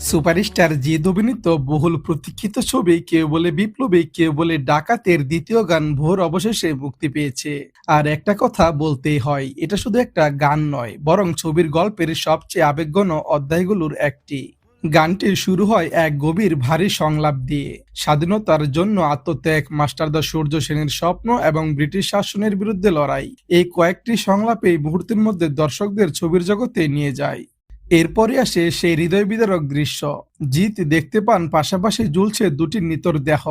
Superstar Jeet অভিনীত বহুল প্রতীক্ষিত ছবি কেউ বলে বিপ্লবী কেউ বলে ডাকাতের দ্বিতীয় গান ভোর অবশেষে মুক্তি পেয়েছে। আর একটা কথা বলতেই হয়, এটা শুধু একটা গান নয়, বরং ছবির গল্পের সবচেয়ে আবেগঘন অধ্যায়গুলোর একটি। গানটি শুরু হয় এক গভীর ভারী সংলাপ দিয়ে, স্বাধীনতার জন্য আত্মত্যাগ, মাস্টারদা সূর্য সেনের স্বপ্ন এবং ব্রিটিশ শাসনের বিরুদ্ধে লড়াই। এই কয়েকটি সংলাপে এই মুহূর্তের মধ্যে দর্শকদের ছবির জগতে নিয়ে যায়। এরপরে আসে সেই হৃদয় বিদারক দৃশ্য। জিৎ দেখতে পান পাশাপাশি ঝুলছে দুটি নিতর দেহ।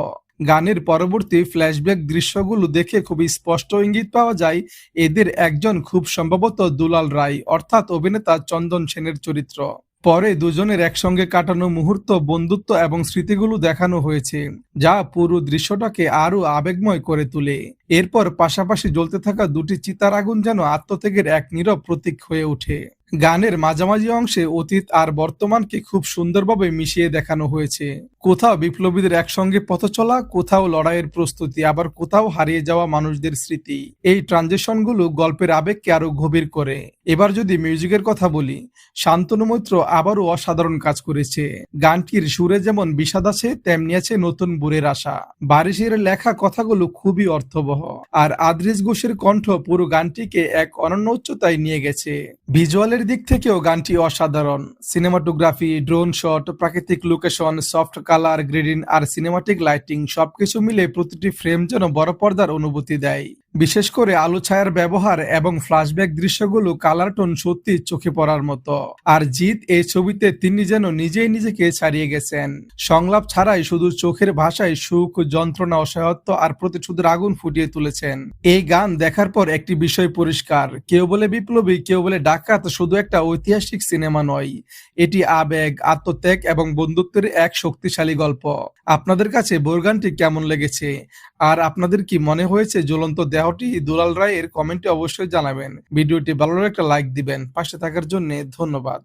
গানের পরবর্তী ফ্ল্যাশব্যাক দৃশ্যগুলো দেখে খুবই স্পষ্ট ইঙ্গিত পাওয়া যায়, এদের একজন খুব সম্ভবত দুলাল রায় অর্থাৎ অভিনেতা চন্দন সেনের চরিত্র। পরে দুজনের একসঙ্গে কাটানো মুহূর্ত, বন্ধুত্ব এবং স্মৃতিগুলো দেখানো হয়েছে, যা পুরো দৃশ্যটাকে আরো আবেগময় করে তোলে। এরপর পাশাপাশি জ্বলতে থাকা দুটি চিতার আগুন যেন আত্মত্যাগের এক নীরব প্রতীক হয়ে ওঠে। গানের মাঝামাঝি অংশে অতীত আর বর্তমানকে খুব সুন্দরভাবে মিশিয়ে দেখানো হয়েছে। কোথাও বিপ্লবীদের একসঙ্গে পথ চলা, কোথাও লড়াইয়ের প্রস্তুতি, আবার কোথাও হারিয়ে যাওয়া মানুষদের স্মৃতি। এই ট্রানজিশনগুলো গল্পের আবেগকে আরো গভীর করে। এবার যদি মিউজিকের কথা বলি, শান্তনু মৈত্র আবারও অসাধারণ কাজ করেছে। গানটির সুরে যেমন বিষাদ আছে, তেমনি আছে নতুন বুড়ের আশা। বারিশের লেখা কথাগুলো খুবই অর্থবহ, আর আদ্রিস ঘোষের কণ্ঠ পুরো গানটিকে এক অনন্য উচ্চতায় নিয়ে গেছে। ভিজুয়ালের দিক থেকেও গানটি অসাধারণ। সিনেমাটোগ্রাফি, ড্রোন শট, প্রাকৃতিক লোকেশন, সফট কালার গ্রেডিং আর সিনেমাটিক লাইটিং সবকিছু মিলে প্রতিটি ফ্রেম যেন বড় পর্দার অনুভূতি দেয়। বিশেষ করে আলো ছায়ার ব্যবহার এবং ফ্ল্যাশব্যাক দৃশ্যগুলো কালার টোন সত্যি চোখে পড়ার মতো। আর জিৎ এই ছবিতে তিনি যেন নিজেই নিজেকে ছাড়িয়ে গেছেন। সংলাপ ছাড়াই শুধু চোখের ভাষায় সুখ, যন্ত্রণা, অসহায়ত্ব আর প্রতিশোধের আগুন ফুটিয়ে তুলেছেন। এই গান দেখার পর একটি বিষয় পরিষ্কার, কেউ বলে বিপ্লবী কেউ বলে ডাকাত শুধু একটা ঐতিহাসিক সিনেমা নয়, এটি আবেগ, আত্মত্যাগ এবং বন্ধুত্বের এক শক্তিশালী গল্প। আপনাদের কাছে ভোর গানটি কেমন লেগেছে, আর আপনাদের কি মনে হয়েছে জ্বলন্ত দেহটি দুলাল রায়ের? কমেন্টে অবশ্যই জানাবেন। ভিডিওটি ভালো লাগলে একটা লাইক দিবেন। পাশে থাকার জন্য ধন্যবাদ।